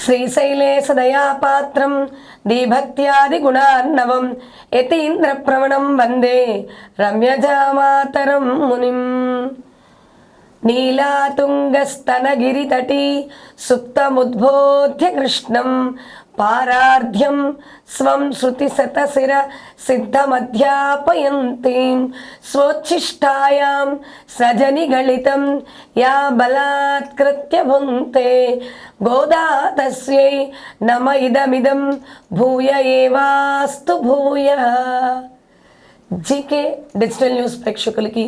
శ్రీశైలేశదయాపాత్రం దీభక్త్యాదిగుణార్ణవం యతీంద్రప్రవణం వందే రమ్యజామాతరం మునిం. నీలాతుంగస్తనగిరితటీ సుప్తముద్బోధ్య కృష్ణం పారార్ధ్యం స్వం శృతిశతశిర సిద్ధమధ్యాపయంతీం స్వోచ్ఛిష్టాయాం సజనిగళితం యా బలాత్కృత్య భుంక్తే గోదా తస్యై నమ ఇదమిదం భూయ ఏవాస్తు భూయః. జీకే డిజిటల్ న్యూస్ ప్రేక్షకులకి,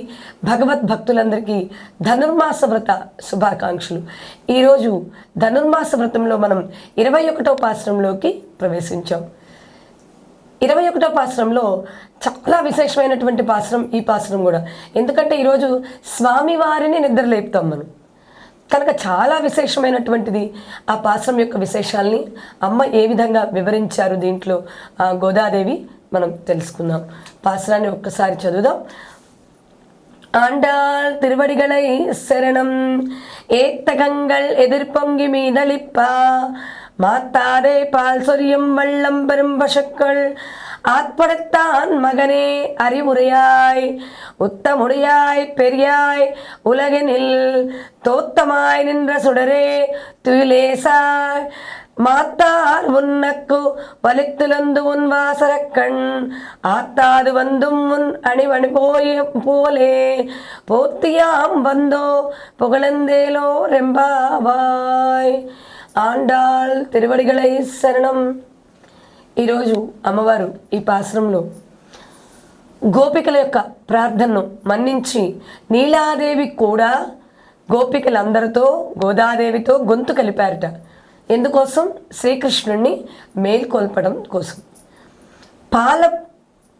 భగవద్భక్తులందరికీ ధనుర్మాస వ్రత శుభాకాంక్షలు. ఈరోజు ధనుర్మాస వ్రతంలో మనం 21వ పాశ్రంలోకి ప్రవేశించాం. 21వ పాశ్రంలో చాలా విశేషమైనటువంటి పాశ్రం ఈ పాశ్రం కూడా. ఎందుకంటే ఈరోజు స్వామివారిని నిద్రలేపుతాం మనం కనుక చాలా విశేషమైనటువంటిది. ఆ పాశ్రం యొక్క విశేషాల్ని అమ్మ ఏ విధంగా వివరించారు దీంట్లో గోదాదేవి మనం తెలుసుకుందాం. పాశ్రాన్ని ఒక్కసారి చదువుదాం. ஆண்டாள் திருவடிகளை சரணம். ஏத்தகங்கள் எதிர்பொங்கி மீதளிப்பா மாத்தாதே பால் சொரியும் வள்ளம் பெரும் பசுக்கள் ஆத்படுத்தான் மகனே அறிவுரையாய் உத்தமுடையாய் பெரியாய் உலகினில் தோத்தமாய் நின்ற சுடரே துயிலேசாய் மாத்தார் உன்னக்கு வலித்துலந்து உன் வாசரக்கண் ஆத்தாது வந்தும் உன் அணிவணி போலே போத்தியாம் வந்தோ புகழந்தேலோ ரெம்பாவாய். ఆండాళ్ తిరువడిగలై శరణం. ఈరోజు అమ్మవారు ఈ పాశ్రంలో గోపికల యొక్క ప్రార్థనను మన్నించి నీలాదేవి కూడా గోపికలందరితో గోదాదేవితో గొంతు కలిపారట. ఎందుకోసం? శ్రీకృష్ణుణ్ణి మేల్కొల్పడం కోసం.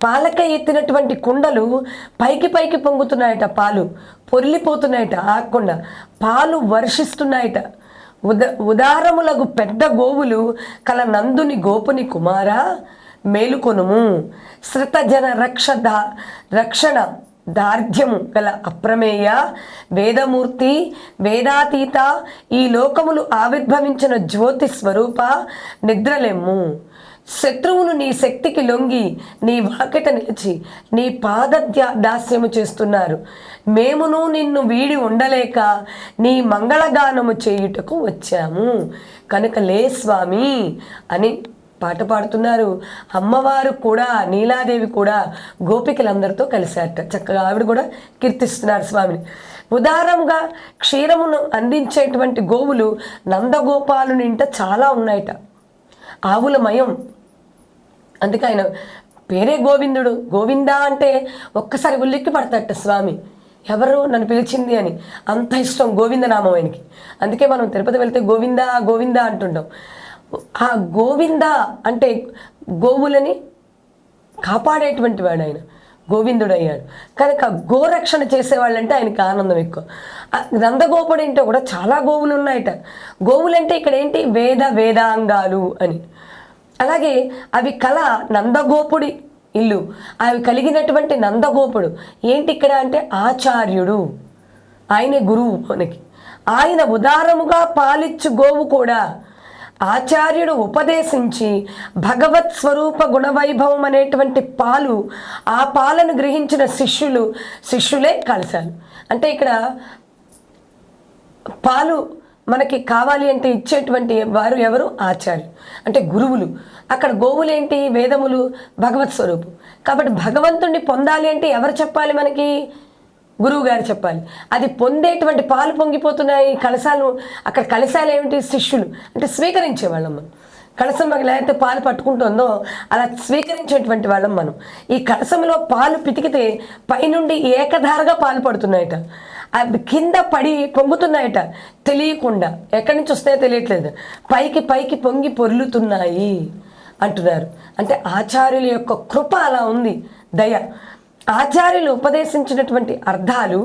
పాలక ఎత్తినటువంటి కుండలు పైకి పైకి పొంగుతున్నాయట, పాలు పొర్లిపోతున్నాయట, ఆగకుండా పాలు వర్షిస్తున్నాయట. ఉదారములకు పెద్ద గోవులు కల నందుని గోపుని కుమారా మేలుకొనుము. శృతజన రక్షణ దార్ఢ్యము గల అప్రమేయ వేదమూర్తి వేదాతీత ఈ లోకములు ఆవిర్భవించిన జ్యోతి స్వరూప నిద్రలెమ్ము. శత్రువులు నీ శక్తికి లొంగి నీ వాకిట నిలిచి నీ దాస్యము చేస్తున్నారు. మేమును నిన్ను వీడి ఉండలేక నీ మంగళగానము చేయుటకు వచ్చాము కనుక లే స్వామి అని పాట పాడుతున్నారు. అమ్మవారు కూడా నీలాదేవి కూడా గోపికలందరితో కలిశారట. చక్కగా ఆవిడ కూడా కీర్తిస్తున్నారు స్వామిని. ఉదారంగా క్షీరమును అందించేటువంటి గోవులు నందగోపాలుని ఇంట చాలా ఉన్నాయట. ఆవులమయం. అందుకే ఆయన పేరే గోవిందుడు. గోవిందా అంటే ఒక్కసారి ఉల్లిక్కి పడతాట స్వామి. ఎవరు నన్ను పిలిచింది అని అంత ఇష్టం గోవిందనామం ఆయనకి. అందుకే మనం తిరుపతి వెళ్తే గోవిందా గోవిందా అంటుంటాం. ఆ గోవింద అంటే గోవులని కాపాడేటువంటి వాడు ఆయన గోవిందుడు అయ్యాడు కనుక గోరక్షణ చేసేవాళ్ళంటే ఆయనకి ఆనందం ఎక్కువ. నందగోపుడు ఏంటో కూడా చాలా గోవులు ఉన్నాయట. గోవులంటే ఇక్కడ ఏంటి? వేదాంగాలు అని. అలాగే అవి కల నందగోపుడి ఇల్లు, అవి కలిగినటువంటి నందగోపుడు ఏంటి ఇక్కడ అంటే ఆచార్యుడు, ఆయనే గురువు మనకి. ఆయన ఉదారముగా పాలిచ్చు గోవు కూడా ఆచార్యుడు ఉపదేశించి భగవత్ స్వరూప గుణవైభవం అనేటువంటి పాలు, ఆ పాలను గ్రహించిన శిష్యులే కలశాలు. అంటే ఇక్కడ పాలు మనకి కావాలి అంటే ఇచ్చేటువంటి వారు ఎవరు? ఆచార్యులు అంటే గురువులు. అక్కడ గోవులేంటి? వేదములు, భగవత్ స్వరూపం. కాబట్టి భగవంతుణ్ణి పొందాలి అంటే ఎవరు చెప్పాలి మనకి? గురువు గారు చెప్పాలి. అది పొందేటువంటి పాలు పొంగిపోతున్నాయి కలశాలు. అక్కడ కలశాలు ఏమిటి? శిష్యులు అంటే స్వీకరించే వాళ్ళం మనం. కలశం మనకి లేకపోతే పాలు పట్టుకుంటుందో అలా స్వీకరించేటువంటి వాళ్ళం మనం. ఈ కలశంలో పాలు పితికితే పైనుండి ఏకధారగా పాలు పడుతున్నాయట. అవి కింద పడి పొంగుతున్నాయట తెలియకుండా. ఎక్కడి నుంచి వస్తాయో తెలియట్లేదు. పైకి పైకి పొంగి పొర్లుతున్నాయి అంటున్నారు. అంటే ఆచార్యుల యొక్క కృప అలా ఉంది, దయ. ఆచార్యులు ఉపదేశించినటువంటి అర్థాలు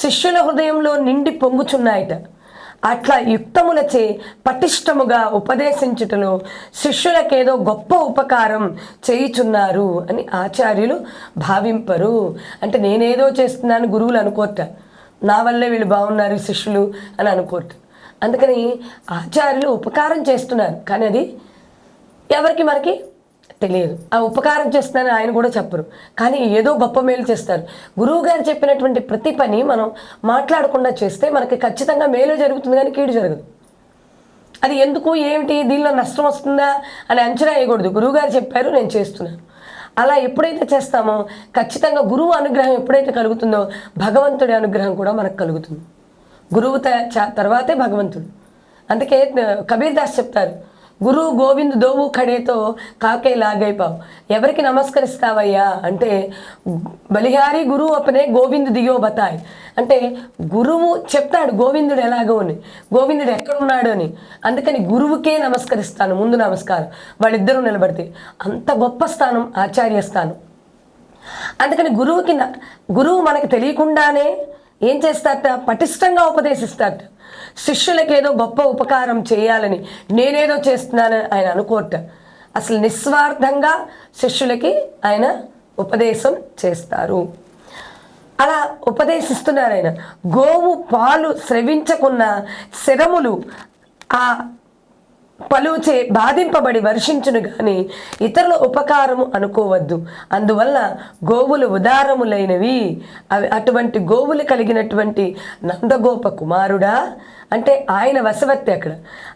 శిష్యుల హృదయంలో నిండి పొంగుచున్నాయట. అట్లా యుక్తములచే పటిష్టముగా ఉపదేశించుటలో శిష్యులకేదో గొప్ప ఉపకారం చేయుచున్నారు అని ఆచార్యులు భావింపరు. అంటే నేనేదో చేస్తున్నాను గురువులు అనుకోట, నా వల్లే వీళ్ళు బాగున్నారు శిష్యులు అని అనుకోట. అందుకని ఆచార్యులు ఉపకారం చేస్తున్నారు, కానీ అది ఎవరికి మనకి తెలియదు. ఆ ఉపకారం చేస్తున్నారని ఆయన కూడా చెప్పరు, కానీ ఏదో గొప్ప మేలు చేస్తారు. గురువు గారు చెప్పినటువంటి ప్రతి పని మనం మాట్లాడకుండా చేస్తే మనకి ఖచ్చితంగా మేలు జరుగుతుంది, కానీ కీడు జరగదు. అది ఎందుకు, ఏమిటి, దీనిలో నష్టం వస్తుందా అని అంచనా వేయకూడదు. గురువుగారు చెప్పారు, నేను చేస్తున్నాను. అలా ఎప్పుడైతే చేస్తామో ఖచ్చితంగా గురువు అనుగ్రహం ఎప్పుడైతే కలుగుతుందో భగవంతుడి అనుగ్రహం కూడా మనకు కలుగుతుంది. గురువు తర్వాతే భగవంతుడు. అందుకే కబీర్ దాస్ చెప్తారు, గురు గోవింద్ దోవు ఖడేతో కాకే లాగైపావు. ఎవరికి నమస్కరిస్తావయ్యా అంటే బలిహారీ గురువు అపనే గోవింద్ దియో బతాయ్. అంటే గురువు చెప్తాడు గోవిందుడు ఎలాగో అని, గోవిందుడు ఎక్కడున్నాడు అని. అందుకని గురువుకే నమస్కరిస్తాను, ముందు నమస్కారం. వాళ్ళిద్దరూ నిలబడితే అంత గొప్ప స్థానం ఆచార్య స్థానం. అందుకని గురువు మనకు తెలియకుండానే ఏం చేస్తారట, పటిష్టంగా ఉపదేశిస్తారట. శిష్యులకి ఏదో గొప్ప ఉపకారం చేయాలని, నేనేదో చేస్తున్నానని ఆయన అనుకోట. అసలు నిస్వార్థంగా శిష్యులకి ఆయన ఉపదేశం చేస్తారు. అలా ఉపదేశిస్తున్నారు ఆయన. గోవు పాలు స్రవించకున్న శరములు ఆ పలుచే బాధింపబడి వర్షించును గాని ఇతరుల ఉపకారము అనుకోవద్దు. అందువల్ల గోవులు ఉదారములైనవి. అవి అటువంటి గోవులు కలిగినటువంటి నందగోప కుమారుడా అంటే ఆయన వశవర్తి, అక్కడ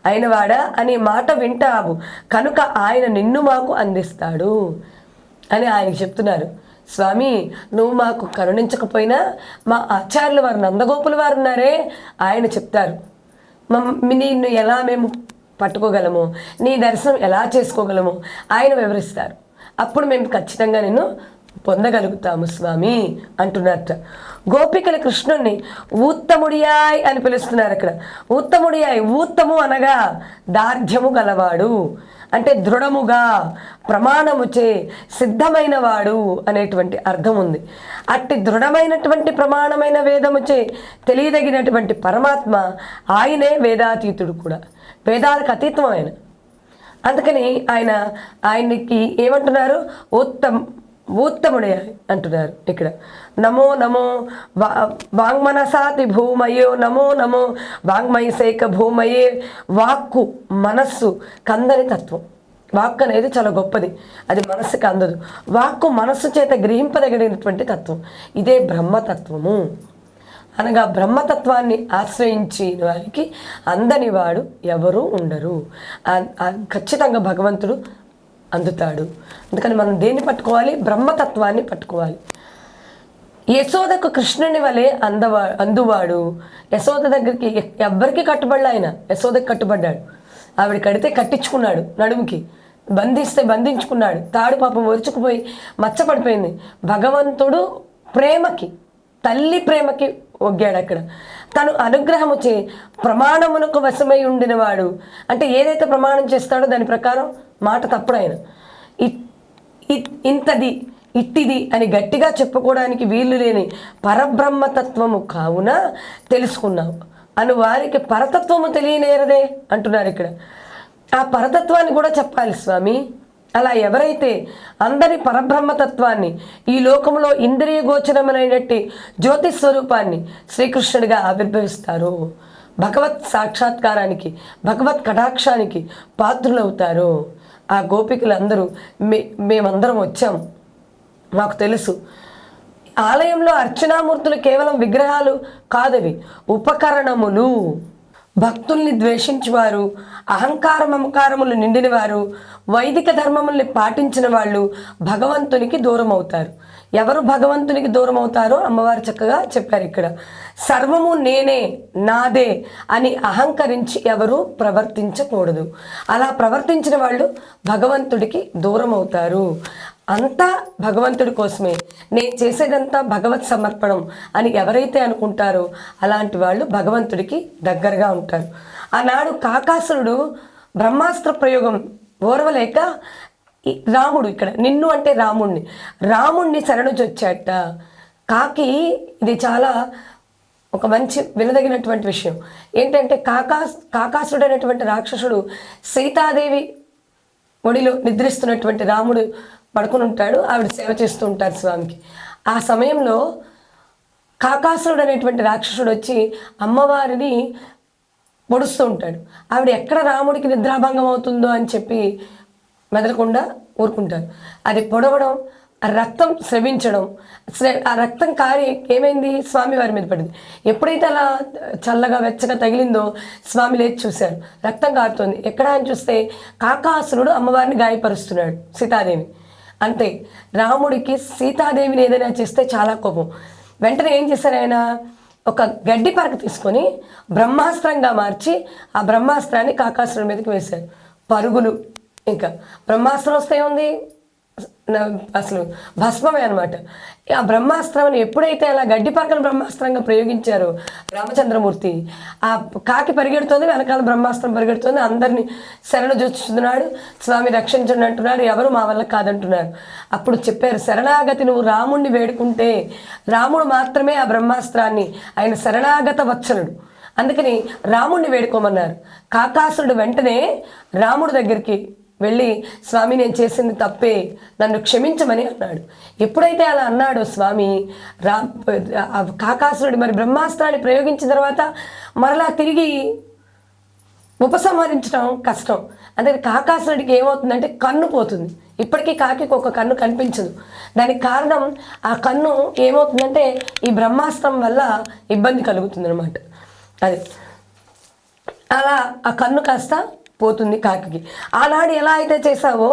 ఆయన వాడా అనే మాట వింటావు కనుక ఆయన నిన్ను మాకు అందిస్తాడు అని ఆయనకి చెప్తున్నారు. స్వామి, నువ్వు మాకు కరుణించకపోయినా మా ఆచార్యులు వారు నందగోపుల వారు ఉన్నారే, ఆయన చెప్తారు నిన్ను ఎలా మేము పట్టుకోగలము, నీ దర్శనం ఎలా చేసుకోగలము ఆయన వివరిస్తారు. అప్పుడు మేము ఖచ్చితంగా నిన్ను పొందగలుగుతాము స్వామి అంటున్నారట. గోపికల కృష్ణుణ్ణి ఊత్తముడియాయ్ అని పిలుస్తున్నారు అక్కడ. ఊత్తముడియాయ్, ఊత్తము అనగా దార్ఢ్యము గలవాడు, అంటే దృఢముగా ప్రమాణముచే సిద్ధమైన వాడు అనేటువంటి అర్థం ఉంది. అట్టి దృఢమైనటువంటి ప్రమాణమైన వేదముచే తెలియదగినటువంటి పరమాత్మ ఆయనే వేదాతీతుడు కూడా, వేదాలకు అతీతం ఆయన. అందుకని ఆయనకి ఏమంటున్నారు, ఊత్తముడే అంటున్నారు ఇక్కడ. నమో నమో వాంగ్మనసాతి భూమయో నమో నమో వాంగ్మయసేక భూమయే. వాక్కు మనస్సు కందని తత్వం. వాక్కు అనేది చాలా గొప్పది, అది మనస్సుకి అందదు. వాక్కు మనస్సు చేత గ్రహింపదగినటువంటి తత్వం, ఇదే బ్రహ్మతత్వము. అనగా బ్రహ్మతత్వాన్ని ఆశ్రయించి వారికి అందని వాడు ఎవరూ ఉండరు. ఖచ్చితంగా భగవంతుడు అందుతాడు. అందుకని మనం దేన్ని పట్టుకోవాలి, బ్రహ్మతత్వాన్ని పట్టుకోవాలి. యశోదకు కృష్ణుని వలె అందువాడు. యశోద దగ్గరికి ఎవ్వరికి కట్టుబడలే ఆయన, యశోదకు కట్టుబడ్డాడు. ఆవిడ కడితే కట్టించుకున్నాడు, నడుముకి బంధిస్తే బంధించుకున్నాడు. తాడు పాపం ఒరుచుకుపోయి మచ్చపడిపోయింది. భగవంతుడు ప్రేమకి, తల్లి ప్రేమకి ఒగ్గాడు అక్కడ. తను అనుగ్రహము చే ప్రమాణమునకు వశమై ఉండినవాడు. అంటే ఏదైతే ప్రమాణం చేస్తాడో దాని ప్రకారం మాట తప్పుడు ఆయన. ఇంతది ఇట్టిది అని గట్టిగా చెప్పుకోవడానికి వీలు లేని పరబ్రహ్మతత్వము కావున తెలుసుకున్నావు అను వారికి పరతత్వము తెలియనేరదే అంటున్నారు ఇక్కడ. ఆ పరతత్వాన్ని కూడా చెప్పాలి స్వామి. అలా ఎవరైతే అందరి పరబ్రహ్మతత్వాన్ని, ఈ లోకంలో ఇంద్రియ గోచరమైనట్టి జ్యోతి స్వరూపాన్ని శ్రీకృష్ణుడిగా ఆవిర్భవిస్తారో, భగవత్ సాక్షాత్కారానికి, భగవత్ కటాక్షానికి పాత్రులవుతారో, ఆ గోపికలందరూ మేమందరం వచ్చాం, మాకు తెలుసు. ఆలయంలో అర్చనామూర్తులు కేవలం విగ్రహాలు కాదవి, ఉపకరణములు. భక్తుల్ని ద్వేషించేవారు, అహంకార మమకారములు నిండినవారు, వైదిక ధర్మముల్ని పాటించిన వాళ్ళు భగవంతునికి దూరం అవుతారు. ఎవరు భగవంతునికి దూరం అవుతారో అమ్మవారు చక్కగా చెప్పారు ఇక్కడ. సర్వము నేనే, నాదే అని అహంకరించి ఎవరు ప్రవర్తించకూడదు. అలా ప్రవర్తించిన వాళ్ళు భగవంతుడికి దూరం అవుతారు. అంతా భగవంతుడి కోసమే, నేను చేసేదంతా భగవత్ సమర్పణం అని ఎవరైతే అనుకుంటారో అలాంటి వాళ్ళు భగవంతుడికి దగ్గరగా ఉంటారు. ఆనాడు కాకాసురుడు బ్రహ్మాస్త్ర ప్రయోగం ఓర్వలేక రాముడు, ఇక్కడ నిన్ను అంటే రాముణ్ణి శరణుజొచ్చాట. ఇది చాలా ఒక మంచి వినదగినటువంటి విషయం. ఏంటంటే కాకాసుడు అనేటువంటి రాక్షసుడు సీతాదేవి ఒడిలో నిద్రిస్తున్నటువంటి రాముడు పడుకుని ఉంటాడు, ఆవిడ సేవ చేస్తూ ఉంటారు స్వామికి. ఆ సమయంలో కాకాసురుడు అనేటువంటి రాక్షసుడు వచ్చి అమ్మవారిని పొడుస్తూ ఉంటాడు. ఆవిడ ఎక్కడ రాముడికి నిద్రాభంగం అవుతుందో అని చెప్పి మెదలకుండా ఊరుకుంటారు. అది పొడవడం, ఆ రక్తం స్రవించడం, ఆ రక్తం కారి ఏమైంది, స్వామి వారి మీద పడింది. ఎప్పుడైతే అలా చల్లగా వెచ్చగా తగిలిందో స్వామి లేచి చూశారు, రక్తం కారుతోంది. ఎక్కడ అని చూస్తే కాకాసురుడు అమ్మవారిని గాయపరుస్తున్నాడు, సీతాదేవి. అంతే, రాముడికి సీతాదేవిని ఏదైనా చేస్తే చాలా కోపం. వెంటనే ఏం చేశారు ఆయన, ఒక గడ్డి పరక తీసుకొని బ్రహ్మాస్త్రంగా మార్చి ఆ బ్రహ్మాస్త్రాన్ని కాకాసురుడి మీదకి వేశారు. పరుగులు, ఇంకా బ్రహ్మాస్త్రం వస్తే ఉంది అసలు భస్మమే అనమాట. ఆ బ్రహ్మాస్త్రాన్ని ఎప్పుడైతే అలా గడ్డి పరకను బ్రహ్మాస్త్రంగా ప్రయోగించారో రామచంద్రమూర్తి, ఆ కాకి పరిగెడుతోంది, వెనకాల బ్రహ్మాస్త్రం పరిగెడుతోంది, అందరినీ శరణు చూస్తున్నాడు, స్వామి రక్షించండి అంటున్నాడు, ఎవరు మా వల్ల కాదంటున్నారు. అప్పుడు చెప్పారు, శరణాగతి నువ్వు రాముణ్ణి వేడుకుంటే రాముడు మాత్రమే ఆ బ్రహ్మాస్త్రాన్ని, ఆయన శరణాగత వత్సలుడు, అందుకని రాముణ్ణి వేడుకోమన్నారు. కాకాసురుడు వెంటనే రాముడి దగ్గరికి వెళ్ళి, స్వామి నేను చేసింది తప్పే, నన్ను క్షమించమని అన్నాడు. ఎప్పుడైతే అలా అన్నాడో స్వామి, కాకాసురుడు మరి బ్రహ్మాస్త్రాన్ని ప్రయోగించిన తర్వాత మరలా తిరిగి ఉపసంహరించడం కష్టం. అందుకని కాకాసురుడికి ఏమవుతుందంటే కన్ను పోతుంది. ఇప్పటికీ కాకి ఒక కన్ను కనిపించదు. దానికి కారణం ఆ కన్ను ఏమవుతుందంటే ఈ బ్రహ్మాస్త్రం వల్ల ఇబ్బంది కలుగుతుంది అనమాట. అది అలా ఆ కన్ను కాస్త పోతుంది కాకి. ఆనాడు ఎలా అయితే చేశావో,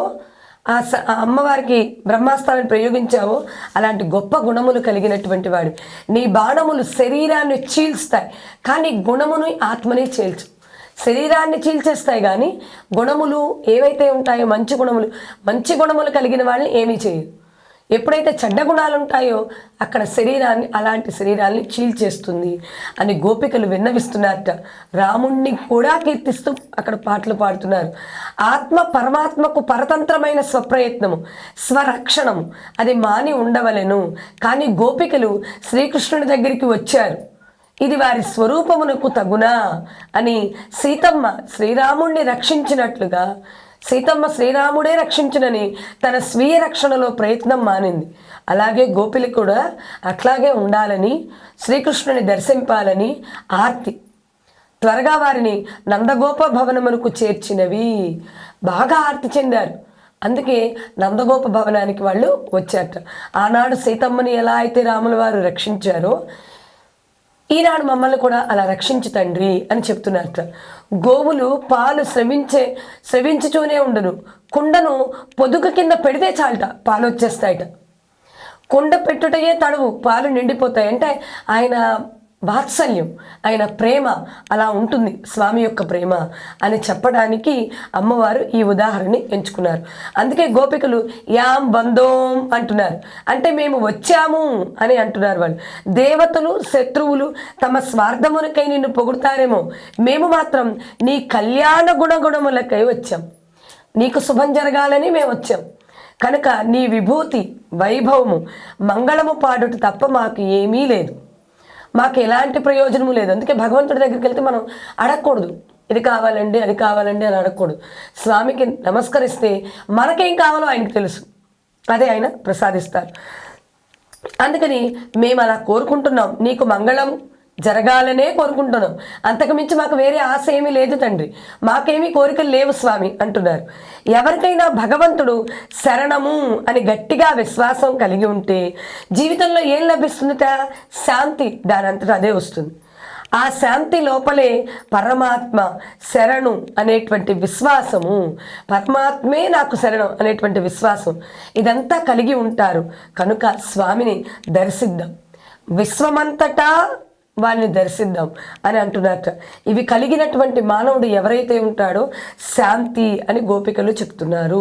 ఆ అమ్మవారికి బ్రహ్మాస్త్రాన్ని ప్రయోగించావో అలాంటి గొప్ప గుణములు కలిగినటువంటి వాడు. నీ బాణములు శరీరాన్ని చీల్స్తాయి కానీ గుణమును ఆత్మని చీల్చు. శరీరాన్ని చీల్చేస్తాయి కానీ గుణములు ఏవైతే ఉంటాయో మంచి గుణములు కలిగిన వాళ్ళని ఏమీ చేయదు. ఎప్పుడైతే చెడ్డ గుణాలు ఉంటాయో అక్కడ అలాంటి శరీరాన్ని చీల్చేస్తుంది అని గోపికలు విన్నవిస్తున్నారట. రాముణ్ణి కూడా కీర్తిస్తూ అక్కడ పాటలు పాడుతున్నారు. ఆత్మ పరమాత్మకు పరతంత్రమైన స్వప్రయత్నము, స్వరక్షణము అది మాని ఉండవలెను. కానీ గోపికలు శ్రీకృష్ణుడి దగ్గరికి వచ్చారు, ఇది వారి స్వరూపమునకు తగునా అని సీతమ్మ శ్రీరాముణ్ణి రక్షించినట్లుగా సీతమ్మ శ్రీరాముడే రక్షించునని తన స్వీయ రక్షణలో ప్రయత్నం మానింది. అలాగే గోపిలు కూడా అట్లాగే ఉండాలని, శ్రీకృష్ణుని దర్శింపాలని ఆర్తి. త్వరగా వారిని నందగోప భవనమునకు చేర్చినవి. బాగా ఆర్తి చెందారు. అందుకే నందగోప భవనానికి వాళ్ళు వచ్చారట. ఆనాడు సీతమ్మని ఎలా అయితే రాముల వారు రక్షించారో ఈనాడు మమ్మల్ని కూడా అలా రక్షించు తండ్రి అని చెప్తున్నారట. గోవులు పాలు స్రవించుతూనే ఉండును. కుండను పొదుగు కింద పెడితే చాలట, పాలు వచ్చేస్తాయట. కుండ పెట్టుటయే తడువు, పాలు నిండిపోతాయి. అంటే ఆయన వాత్సల్యం, ఆయన ప్రేమ అలా ఉంటుంది, స్వామి యొక్క ప్రేమ అని చెప్పడానికి అమ్మవారు ఈ ఉదాహరణని ఎంచుకున్నారు. అందుకే గోపికలు యాం బందోం అంటున్నారు, అంటే మేము వచ్చాము అని అంటున్నారు. వాళ్ళు దేవతలు శత్రువులు తమ స్వార్థమునకై నిన్ను పొగుడుతారేమో, మేము మాత్రం నీ కళ్యాణ గుణగుణములకై వచ్చాం, నీకు శుభం జరగాలని మేము వచ్చాం. కనుక నీ విభూతి వైభవము మంగళము పాడుట తప్ప మాకు ఏమీ లేదు, మాకు ఎలాంటి ప్రయోజనము లేదు. అందుకే భగవంతుడి దగ్గరికి వెళ్తే మనం అడగకూడదు, ఇది కావాలండి అది కావాలండి అని అడగకూడదు. స్వామికి నమస్కరిస్తే మనకేం కావాలో ఆయనకు తెలుసు, అదే ఆయన ప్రసాదిస్తారు. అందుకని మేము అలా కోరుకుంటున్నాం, నీకు మంగళం జరగాలనే కోరుకుంటున్నాం, అంతకుమించి మాకు వేరే ఆశ ఏమీ లేదు తండ్రి, మాకేమీ కోరికలు లేవు స్వామి అంటున్నారు. ఎవరికైనా భగవంతుడు శరణము అని గట్టిగా విశ్వాసం కలిగి ఉంటే జీవితంలో ఏం లభిస్తుందిట? శాంతి, దానంతటా అదే వస్తుంది. ఆ శాంతి లోపలే పరమాత్మ శరణు అనేటువంటి విశ్వాసము, పరమాత్మే నాకు శరణం అనేటువంటి విశ్వాసం, ఇదంతా కలిగి ఉంటారు. కనుక స్వామిని దర్శిద్దాం, విశ్వమంతటా వారిని దర్శిద్దాం అని అంటున్నట్టు. ఇవి కలిగినటువంటి మానవుడు ఎవరైతే ఉంటాడో శాంతి అని గోపికలు చెప్తున్నారు.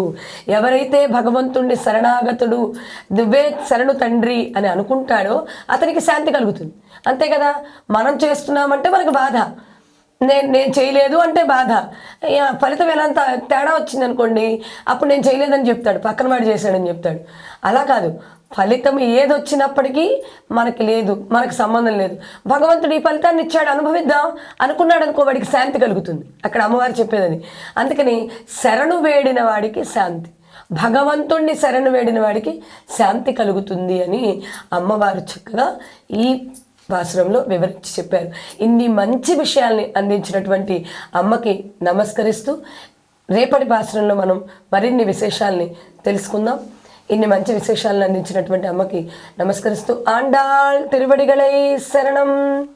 ఎవరైతే భగవంతుణ్ణి శరణాగతుడు, నువ్వే శరణు తండ్రి అని అనుకుంటాడో అతనికి శాంతి కలుగుతుంది. అంతే కదా, మనం చేస్తున్నామంటే మనకు బాధ, నేను చేయలేదు అంటే బాధ, ఫలితం ఎలా తేడా వచ్చింది అనుకోండి, అప్పుడు నేను చేయలేదని చెప్తాడు, పక్కన వాడు చేశాడని చెప్తాడు. అలా కాదు, ఫలితం ఏదొచ్చినప్పటికీ మనకి లేదు, మనకు సంబంధం లేదు, భగవంతుడు ఈ ఫలితాన్ని ఇచ్చాడు అనుభవిద్దాం అనుకున్నాడు అనుకో, వాడికి శాంతి కలుగుతుంది. అక్కడ అమ్మవారు చెప్పేదని. అందుకని శరణు వేడిన వాడికి శాంతి, భగవంతుణ్ణి శరణు వేడిన వాడికి శాంతి కలుగుతుంది అని అమ్మవారు చక్కగా ఈ భాషణంలో వివరించి చెప్పారు. ఇన్ని మంచి విషయాల్ని అందించినటువంటి అమ్మకి నమస్కరిస్తూ రేపటి భాషణంలో మనం మరిన్ని విశేషాల్ని తెలుసుకుందాం. ఇన్ని మంచి విశేషాలను అందించినటువంటి అమ్మకి నమస్కరిస్తూ ఆండాళ్ తిరువడిగలై శరణం.